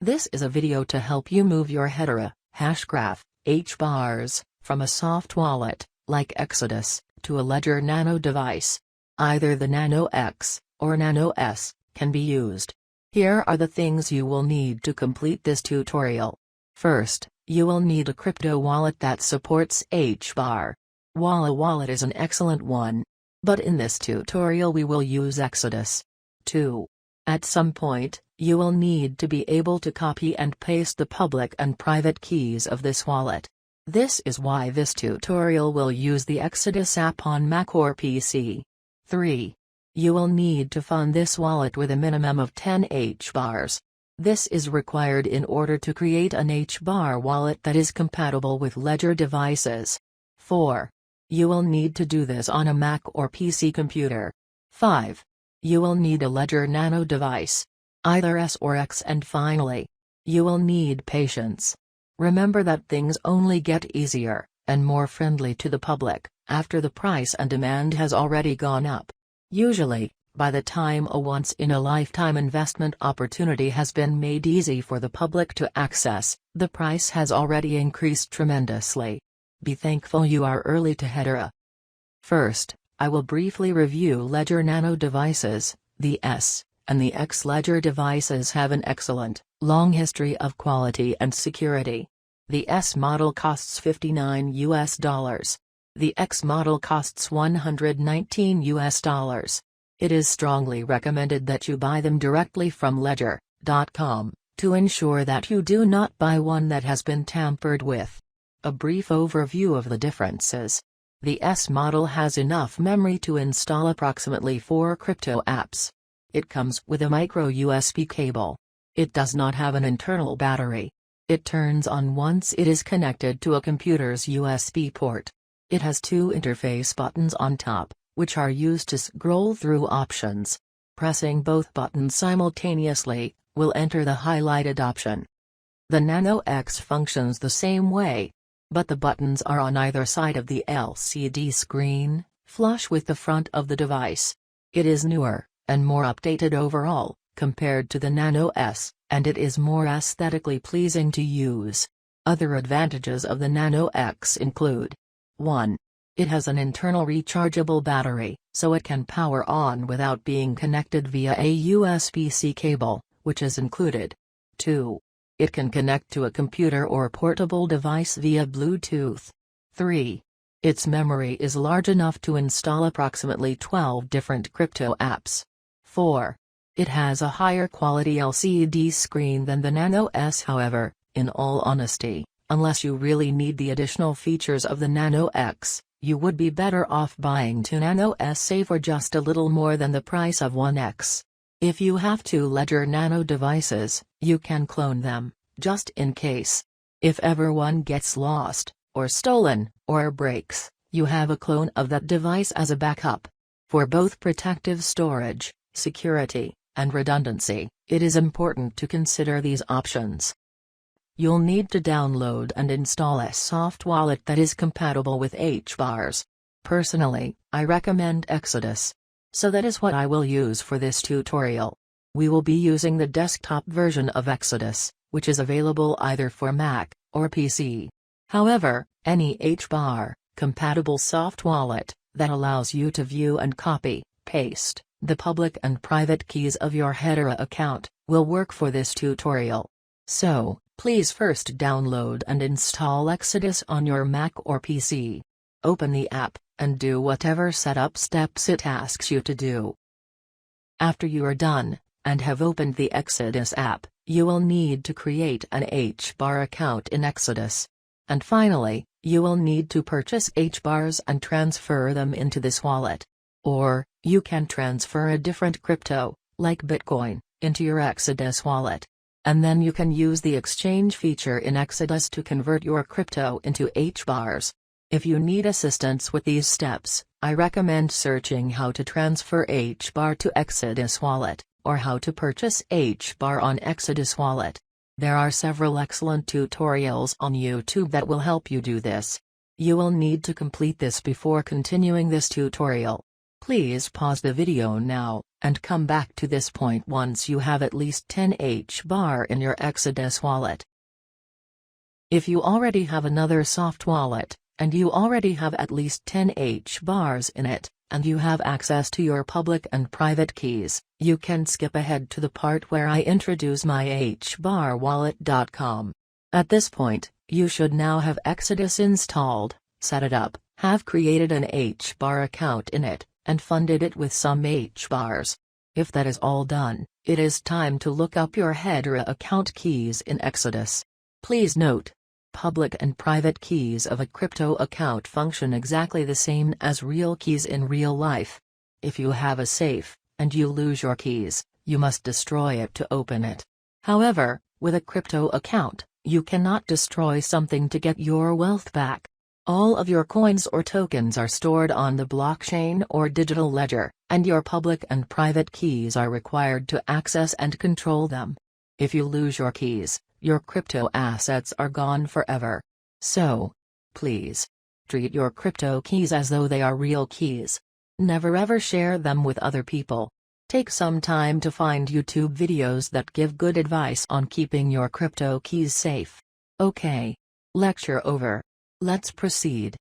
This is a video to help you move your Hedera, Hashgraph, HBARs, from a soft wallet, like Exodus, to a Ledger Nano device. Either the Nano X, or Nano S, can be used. Here are the things you will need to complete this tutorial. First, you will need a crypto wallet that supports HBAR. Walla Wallet is an excellent one. But in this tutorial we will use Exodus. 2. At some point, you will need to be able to copy and paste the public and private keys of this wallet. This is why this tutorial will use the Exodus app on Mac or PC. 3. You will need to fund this wallet with a minimum of 10 HBARs. This is required in order to create an HBAR wallet that is compatible with Ledger devices. 4. You will need to do this on a Mac or PC computer. 5. You will need a Ledger Nano device, either S or X, and finally, you will need patience. Remember that things only get easier, and more friendly to the public, after the price and demand has already gone up. Usually, by the time a once-in-a-lifetime investment opportunity has been made easy for the public to access, the price has already increased tremendously. Be thankful you are early to Hedera. First, I will briefly review Ledger Nano devices. The S and the X Ledger devices have an excellent, long history of quality and security. The S model costs $59. The X model costs $119. It is strongly recommended that you buy them directly from Ledger.com, to ensure that you do not buy one that has been tampered with. A brief overview of the differences. The S model has enough memory to install approximately 4 crypto apps. It comes with a micro USB cable. It does not have an internal battery. It turns on once it is connected to a computer's USB port. It has 2 interface buttons on top, which are used to scroll through options. Pressing both buttons simultaneously will enter the highlighted option. The Nano X functions the same way, but the buttons are on either side of the LCD screen, flush with the front of the device. It is newer, and more updated overall, compared to the Nano S, and it is more aesthetically pleasing to use. Other advantages of the Nano X include: 1. It has an internal rechargeable battery, so it can power on without being connected via a USB-C cable, which is included. 2. It can connect to a computer or portable device via Bluetooth. 3. Its memory is large enough to install approximately 12 different crypto apps. 4. It has a higher quality LCD screen than the Nano S. However, in all honesty, unless you really need the additional features of the Nano X, you would be better off buying 2 Nano S for just a little more than the price of one X. If you have 2 Ledger Nano devices, you can clone them, just in case. If ever one gets lost, or stolen, or breaks, you have a clone of that device as a backup. For both protective storage, security, and redundancy, it is important to consider these options. You'll need to download and install a soft wallet that is compatible with HBARs. Personally, I recommend Exodus. So that is what I will use for this tutorial. We will be using the desktop version of Exodus, which is available either for Mac or PC. However, any HBAR compatible soft wallet that allows you to view and copy, paste the public and private keys of your Hedera account will work for this tutorial. So, please first download and install Exodus on your Mac or PC. Open the app, and do whatever setup steps it asks you to do. After you are done, and have opened the Exodus app, you will need to create an HBAR account in Exodus. And finally, you will need to purchase HBARs and transfer them into this wallet. Or, you can transfer a different crypto, like Bitcoin, into your Exodus wallet. And then you can use the exchange feature in Exodus to convert your crypto into HBARs. If you need assistance with these steps, I recommend searching how to transfer HBAR to Exodus wallet, or how to purchase HBAR on Exodus wallet. There are several excellent tutorials on YouTube that will help you do this. You will need to complete this before continuing this tutorial. Please pause the video now, and come back to this point once you have at least 10 HBAR in your Exodus wallet. If you already have another soft wallet, and you already have at least 10 HBARs in it, and you have access to your public and private keys, you can skip ahead to the part where I introduce my HBARwallet.com. At this point, you should now have Exodus installed, set it up, have created an HBAR account in it, and funded it with some HBARs. If that is all done, it is time to look up your Hedera account keys in Exodus. Please note, public and private keys of a crypto account function exactly the same as real keys in real life. If you have a safe, and you lose your keys, you must destroy it to open it. However, with a crypto account, you cannot destroy something to get your wealth back. All of your coins or tokens are stored on the blockchain or digital ledger, and your public and private keys are required to access and control them. If you lose your keys, your crypto assets are gone forever. So, please, treat your crypto keys as though they are real keys. Never ever share them with other people. Take some time to find YouTube videos that give good advice on keeping your crypto keys safe. Okay. Lecture over. Let's proceed.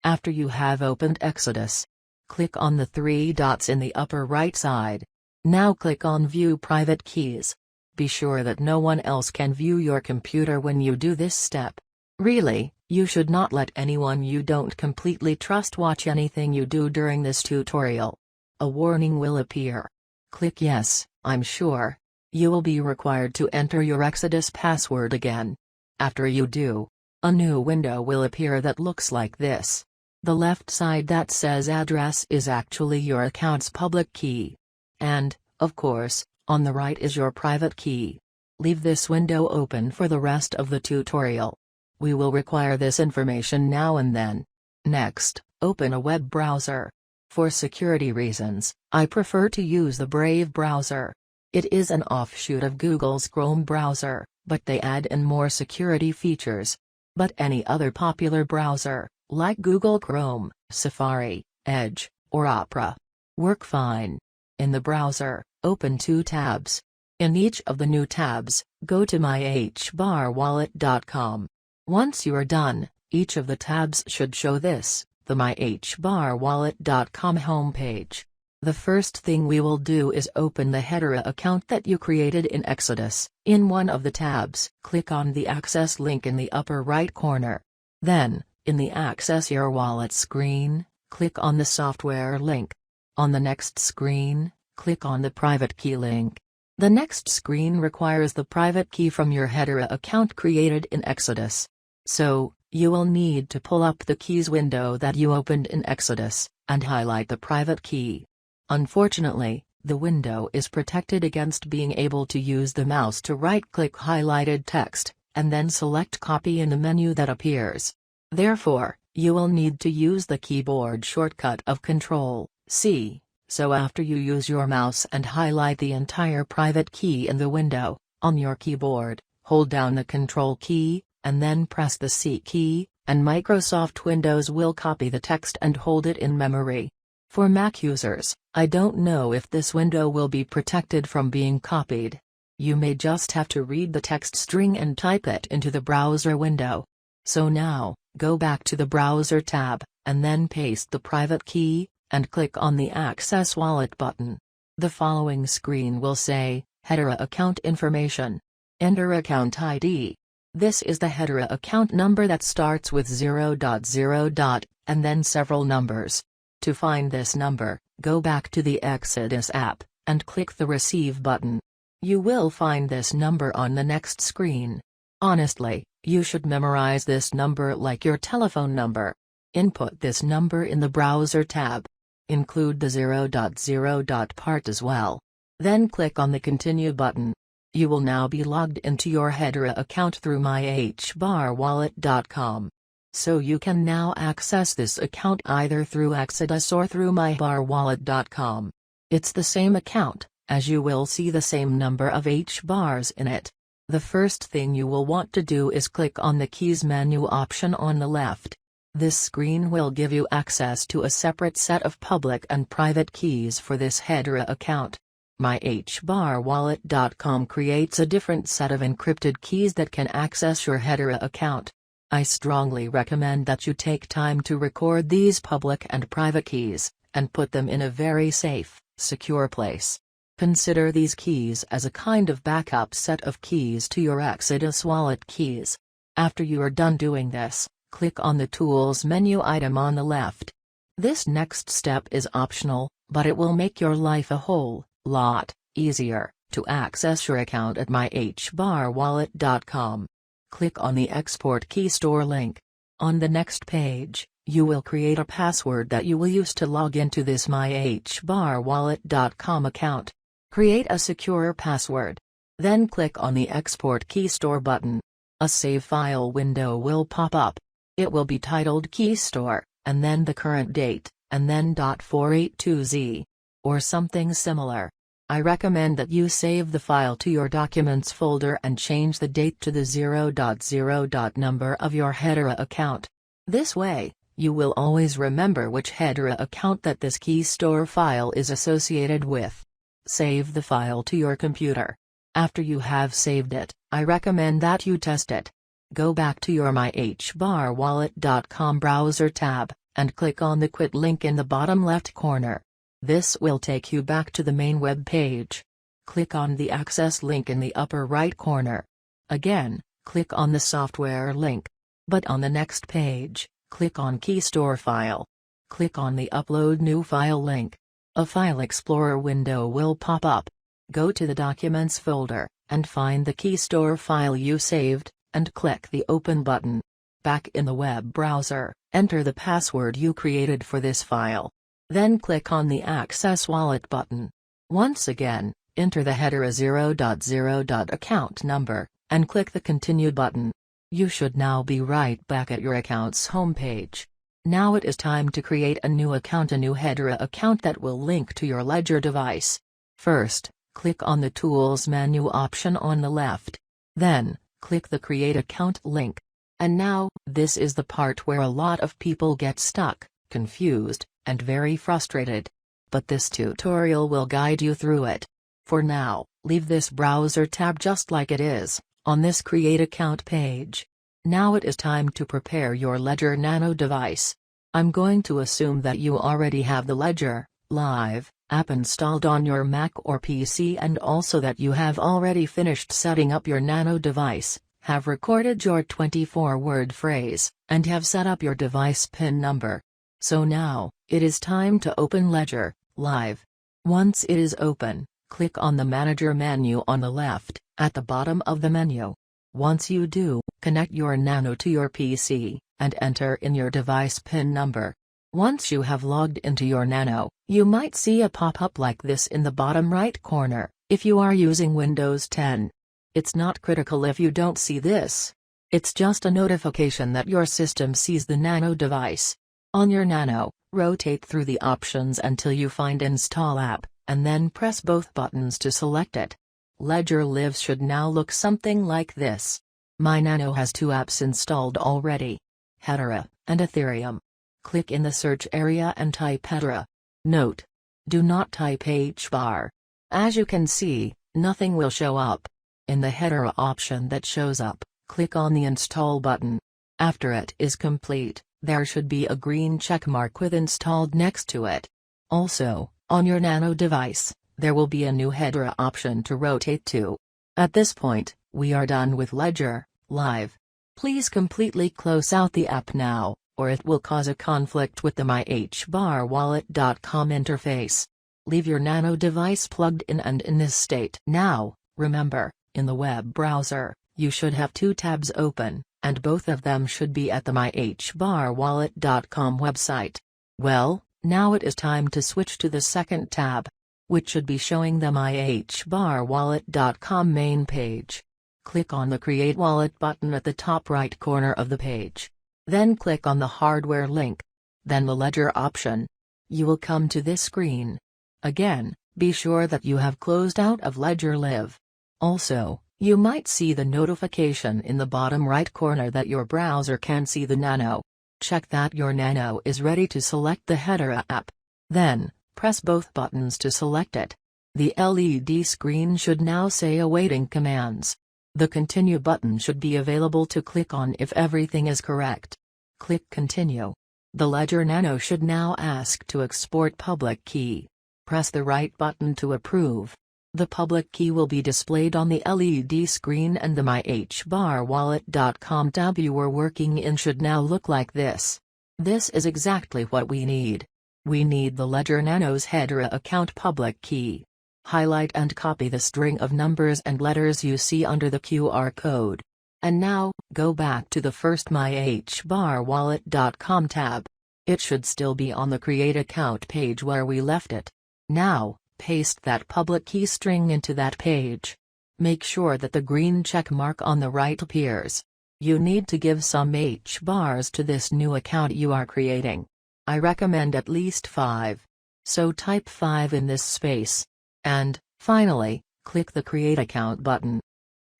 After you have opened Exodus, click on the three dots in the upper right side. Now click on View Private Keys. Be sure that no one else can view your computer when you do this step. Really, you should not let anyone you don't completely trust watch anything you do during this tutorial. A warning will appear. Click Yes, I'm sure. You will be required to enter your Exodus password again. After you do, a new window will appear that looks like this. The left side that says address is actually your account's public key. And, of course, on the right is your private key. Leave this window open for the rest of the tutorial. We will require this information now and then. Next, open a web browser. For security reasons, I prefer to use the Brave browser. It is an offshoot of Google's Chrome browser, but they add in more security features. But any other popular browser, like Google Chrome, Safari, Edge, or Opera, work fine. In the browser, open two tabs. In each of the new tabs, go to myhbarwallet.com. Once you are done, each of the tabs should show this, the myhbarwallet.com homepage. The first thing we will do is open the Hedera account that you created in Exodus. In one of the tabs, click on the Access link in the upper right corner. Then, in the Access Your Wallet screen, click on the Software link. On the next screen, click on the Private Key link. The next screen requires the private key from your Hedera account created in Exodus. So, you will need to pull up the Keys window that you opened in Exodus, and highlight the private key. Unfortunately, the window is protected against being able to use the mouse to right-click highlighted text, and then select Copy in the menu that appears. Therefore, you will need to use the keyboard shortcut of Ctrl+C, so after you use your mouse and highlight the entire private key in the window, on your keyboard, hold down the Ctrl key, and then press the C key, and Microsoft Windows will copy the text and hold it in memory. For Mac users, I don't know if this window will be protected from being copied. You may just have to read the text string and type it into the browser window. So now, go back to the Browser tab, and then paste the private key, and click on the Access Wallet button. The following screen will say, Hedera Account Information. Enter account ID. This is the Hedera account number that starts with 0.0. And then several numbers. To find this number, go back to the Exodus app, and click the Receive button. You will find this number on the next screen. Honestly, you should memorize this number like your telephone number. Input this number in the Browser tab. Include the 0.0. part as well. Then click on the Continue button. You will now be logged into your Hedera account through myhbarwallet.com. So you can now access this account either through Exodus or through myhbarwallet.com. It's the same account, as you will see the same number of HBARs in it. The first thing you will want to do is click on the Keys menu option on the left. This screen will give you access to a separate set of public and private keys for this Hedera account. MyHBARWallet.com creates a different set of encrypted keys that can access your Hedera account. I strongly recommend that you take time to record these public and private keys, and put them in a very safe, secure place. Consider these keys as a kind of backup set of keys to your Exodus wallet keys. After you are done doing this, click on the Tools menu item on the left. This next step is optional, but it will make your life a whole lot easier to access your account at myhbarwallet.com. Click on the Export Keystore link. On the next page, you will create a password that you will use to log into this myhbarwallet.com account. Create a secure password. Then click on the Export Keystore button. A save file window will pop up. It will be titled Keystore, and then the current date, and then .482z. Or something similar. I recommend that you save the file to your Documents folder and change the date to the 0.0. number of your Hedera account. This way, you will always remember which Hedera account that this Keystore file is associated with. Save the file to your computer. After you have saved it, I recommend that you test it. Go back to your myhbarwallet.com browser tab, and click on the Quit link in the bottom left corner. This will take you back to the main web page. Click on the Access link in the upper right corner. Again, click on the Software link. But on the next page, click on Keystore File. Click on the Upload New File link. A File Explorer window will pop up. Go to the Documents folder, and find the Keystore file you saved, and click the Open button. Back in the web browser, enter the password you created for this file. Then click on the Access Wallet button. Once again, enter the Hedera 0.0. account number, and click the Continue button. You should now be right back at your account's homepage. Now it is time to create a new Hedera account that will link to your Ledger device. First, click on the Tools menu option on the left. Then, click the Create Account link. And now, this is the part where a lot of people get stuck, confused, and very frustrated. But this tutorial will guide you through it. For now, leave this browser tab just like it is, on this Create Account page. Now it is time to prepare your Ledger Nano device. I'm going to assume that you already have the Ledger Live app installed on your Mac or PC, and also that you have already finished setting up your Nano device, have recorded your 24-word phrase, and have set up your device PIN number. So now, it is time to open Ledger Live. Once it is open, click on the Manager menu on the left, at the bottom of the menu. Once you do, connect your Nano to your PC, and enter in your device PIN number. Once you have logged into your Nano, you might see a pop-up like this in the bottom right corner, if you are using Windows 10. It's not critical if you don't see this. It's just a notification that your system sees the Nano device. On your Nano, rotate through the options until you find Install App, and then press both buttons to select it. Ledger Live should now look something like this. My Nano has two apps installed already: Hedera and Ethereum. Click in the search area and type Hedera. Note: do not type HBAR. As you can see, nothing will show up. In the Hedera option that shows up, click on the Install button. After it is complete, there should be a green check mark with Installed next to it. Also, on your Nano device, there will be a new Hedera option to rotate to. At this point, we are done with Ledger Live. Please completely close out the app now, or it will cause a conflict with the myhbarwallet.com interface. Leave your Nano device plugged in and in this state. Now, remember, in the web browser, you should have two tabs open, and both of them should be at the myhbarwallet.com website. Well, now it is time to switch to the second tab, which should be showing the myhbarwallet.com main page. Click on the Create Wallet button at the top right corner of the page. Then click on the Hardware link. Then the Ledger option. You will come to this screen. Again, be sure that you have closed out of Ledger Live. Also, you might see the notification in the bottom right corner that your browser can see the Nano. check that your Nano is ready to select the Hedera app. Then, press both buttons to select it. The LED screen should now say awaiting commands. The Continue button should be available to click on if everything is correct. Click Continue. The Ledger Nano should now ask to export public key. Press the right button to approve. The public key will be displayed on the LED screen and the myhbarwallet.com tab you were working in should now look like this. This is exactly what we need. We need the Ledger Nano's Hedera account public key. Highlight and copy the string of numbers and letters you see under the QR code. And now, go back to the first myhbarwallet.com tab. It should still be on the Create Account page where we left it. Now, paste that public key string into that page. Make sure that the green check mark on the right appears. You need to give some HBARs to this new account you are creating. I recommend at least 5. So type 5 in this space. And, finally, click the Create Account button.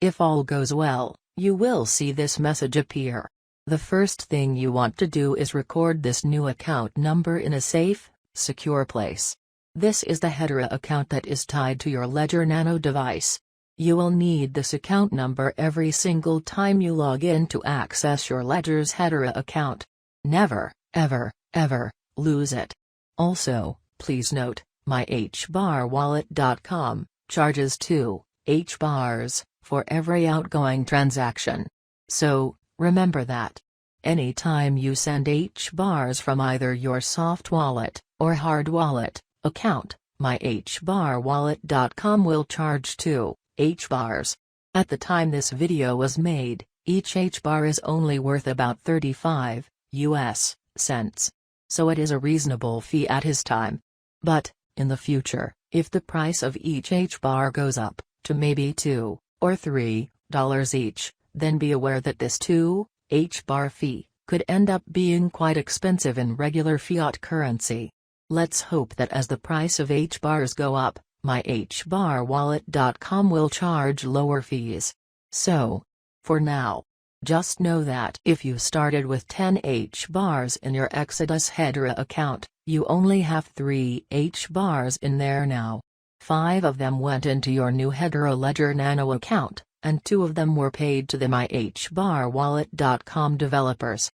If all goes well, you will see this message appear. The first thing you want to do is record this new account number in a safe, secure place. This is the Hedera account that is tied to your Ledger Nano device. You will need this account number every single time you log in to access your Ledger's Hedera account. Never, ever, ever, lose it. Also, please note, myhbarwallet.com charges 2 HBARs for every outgoing transaction. So, remember that. Anytime you send HBARs from either your soft wallet or hard wallet account, myhbarwallet.com will charge 2 HBARs. At the time this video was made, each HBAR is only worth about 35 US cents. So it is a reasonable fee at his time. But, in the future, if the price of each HBAR goes up to maybe $2 or $3 each, then be aware that this 2 HBAR fee could end up being quite expensive in regular fiat currency. Let's hope that as the price of HBARs go up, myhbarwallet.com will charge lower fees. So, for now, just know that if you started with 10 HBARs in your Exodus Hedera account, you only have 3 HBARs in there now. 5 of them went into your new Hedera Ledger Nano account, and 2 of them were paid to the myhbarwallet.com developers.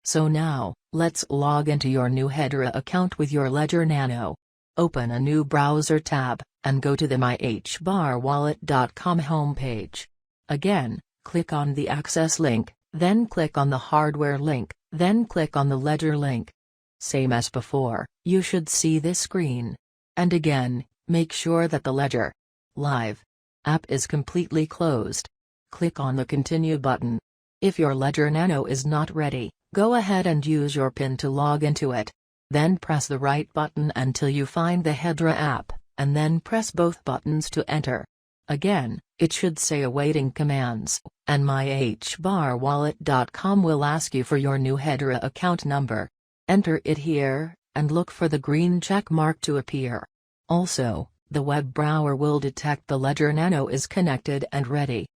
So now, let's log into your new Hedera account with your Ledger Nano. Open a new browser tab, and go to the myhbarwallet.com homepage. Again, click on the Access link, then click on the Hardware link, then click on the Ledger link. Same as before, you should see this screen. And again, make sure that the Ledger Live app is completely closed. Click on the Continue button. If your Ledger Nano is not ready, go ahead and use your PIN to log into it. Then press the right button until you find the Hedera app, and then press both buttons to enter. Again, it should say awaiting commands, and myhbarwallet.com will ask you for your new Hedera account number. Enter it here, and look for the green check mark to appear. Also, the web browser will detect the Ledger Nano is connected and ready.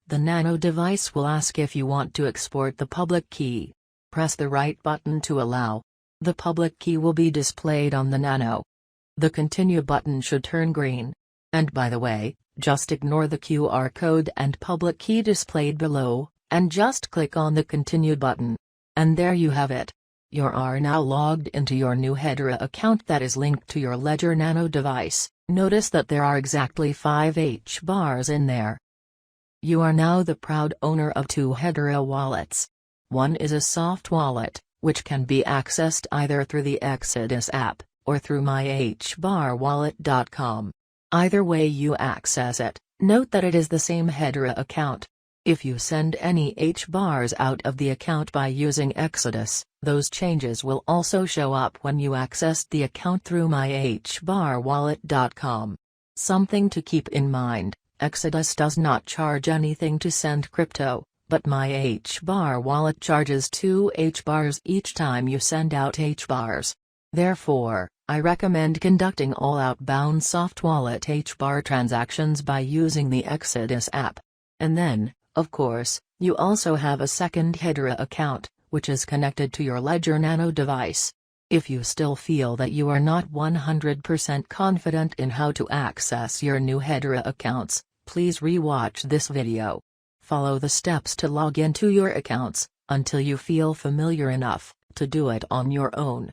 The Nano device will ask if you want to export the public key. Press the right button to allow. The public key will be displayed on the Nano. The Continue button should turn green. And by the way, just ignore the QR code and public key displayed below, and just click on the Continue button. And there you have it. You are now logged into your new Hedera account that is linked to your Ledger Nano device. Notice that there are exactly 5 HBARs in there. You are now the proud owner of 2 Hedera wallets. One is a soft wallet, which can be accessed either through the Exodus app, or through myhbarwallet.com. Either way you access it, note that it is the same Hedera account. If you send any HBARs out of the account by using Exodus, those changes will also show up when you access the account through myhbarwallet.com. Something to keep in mind, Exodus does not charge anything to send crypto, but myhbar wallet charges 2 HBARs each time you send out HBARs. Therefore, I recommend conducting all outbound soft wallet HBAR transactions by using the Exodus app. And then, of course, you also have a second Hedera account, which is connected to your Ledger Nano device. If you still feel that you are not 100% confident in how to access your new Hedera accounts, please re-watch this video. Follow the steps to log into your accounts, until you feel familiar enough to do it on your own.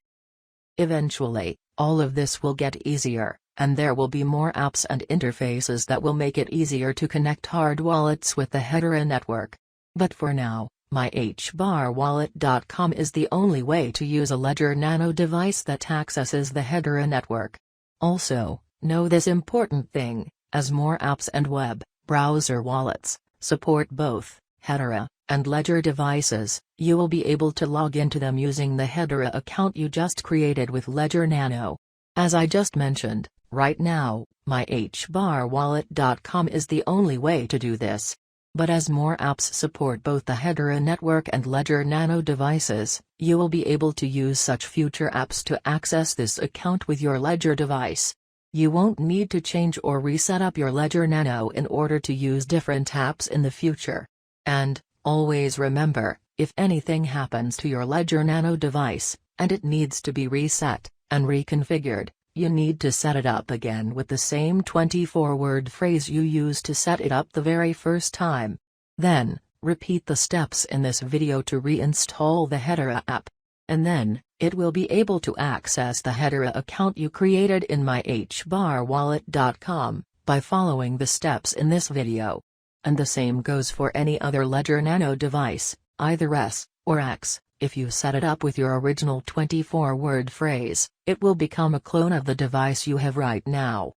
Eventually, all of this will get easier, and there will be more apps and interfaces that will make it easier to connect hard wallets with the Hedera network. But for now, myhbarwallet.com is the only way to use a Ledger Nano device that accesses the Hedera network. Also, know this important thing: as more apps and web browser wallets support both Hedera and Ledger devices, you will be able to log into them using the Hedera account you just created with Ledger Nano. As I just mentioned, right now, myhbarwallet.com is the only way to do this. But as more apps support both the Hedera network and Ledger Nano devices, you will be able to use such future apps to access this account with your Ledger device. You won't need to change or reset up your Ledger Nano in order to use different apps in the future. And, always remember, if anything happens to your Ledger Nano device, and it needs to be reset and reconfigured, you need to set it up again with the same 24-word phrase you used to set it up the very first time. Then, repeat the steps in this video to reinstall the Hedera app. And then, it will be able to access the Hedera account you created in myhbarwallet.com, by following the steps in this video. And the same goes for any other Ledger Nano device, either S or X. If you set it up with your original 24-word phrase, it will become a clone of the device you have right now.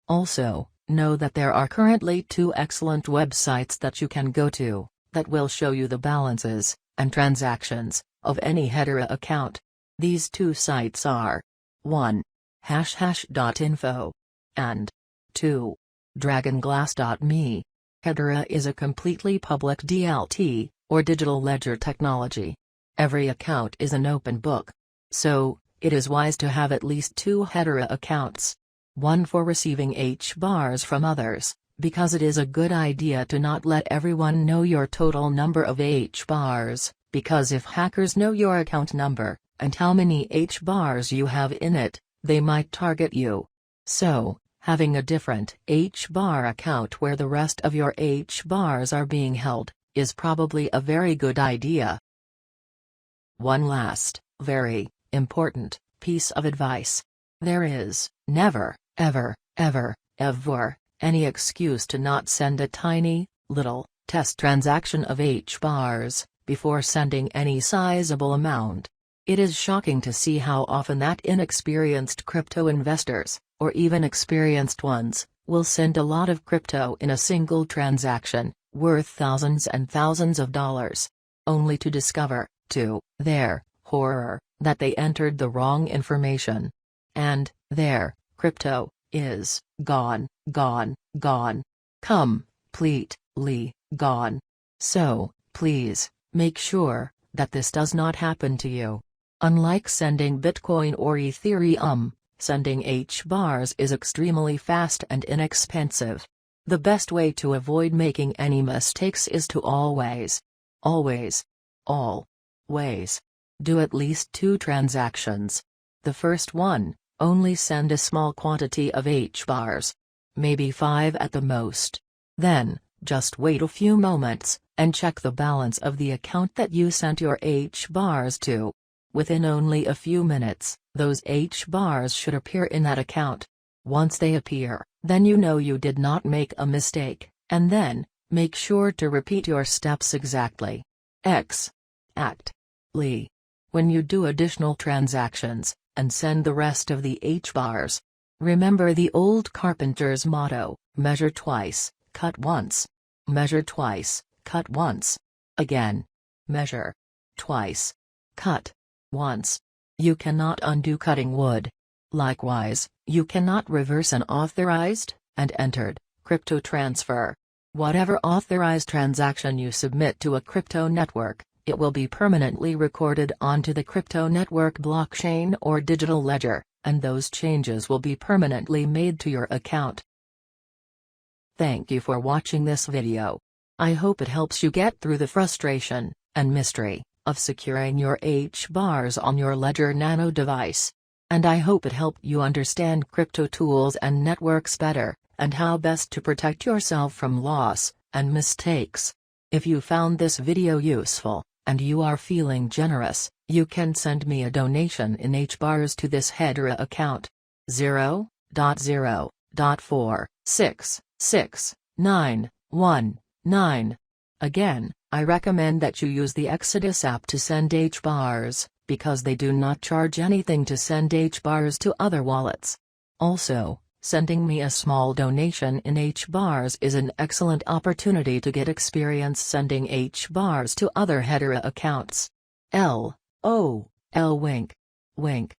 Also, know that there are currently 2 excellent websites that you can go to, that will show you the balances and transactions of any Hedera account. These 2 sites are 1. hashhash.info and 2. dragonglass.me. Hedera is a completely public DLT, or digital ledger technology. Every account is an open book. So, it is wise to have at least 2 Hedera accounts. One for receiving HBARs from others, because it is a good idea to not let everyone know your total number of HBARs, because if hackers know your account number, and how many HBARs you have in it, they might target you. So, having a different HBAR account where the rest of your HBARs are being held, is probably a very good idea. One last, very important piece of advice. There is never, ever, any excuse to not send a tiny, little, test transaction of HBARs, before sending any sizable amount. It is shocking to see how often that inexperienced crypto investors, or even experienced ones, will send a lot of crypto in a single transaction, worth thousands and thousands of dollars. Only to discover, to their horror, that they entered the wrong information. And, their crypto is gone. Completely gone. So, please, make sure that this does not happen to you. Unlike sending Bitcoin or Ethereum, sending HBARs is extremely fast and inexpensive. The best way to avoid making any mistakes is to always do at least 2 transactions. The first one, only send a small quantity of HBARs. Maybe 5 at the most. Then, just wait a few moments, and check the balance of the account that you sent your HBARs to. Within only a few minutes, those HBARs should appear in that account. Once they appear, then you know you did not make a mistake, and then, make sure to repeat your steps exactly. When you do additional transactions, and send the rest of the HBARs. Remember the old carpenter's motto, measure twice, cut once. Measure twice, cut once. Again. Measure twice, cut once. You cannot undo cutting wood. Likewise, you cannot reverse an authorized and entered crypto transfer. Whatever authorized transaction you submit to a crypto network, it will be permanently recorded onto the crypto network blockchain or digital ledger, and those changes will be permanently made to your account. Thank you for watching this video. I hope it helps you get through the frustration and mystery of securing your HBARs on your Ledger Nano device. And I hope it helped you understand crypto tools and networks better, and how best to protect yourself from loss and mistakes. If you found this video useful, and you are feeling generous, you can send me a donation in HBARs to this Hedera account. 0.0.4666919. Again, I recommend that you use the Exodus app to send HBARs, because they do not charge anything to send HBARs to other wallets. Also, sending me a small donation in HBARs is an excellent opportunity to get experience sending HBARs to other Hedera accounts. LOL wink. Wink.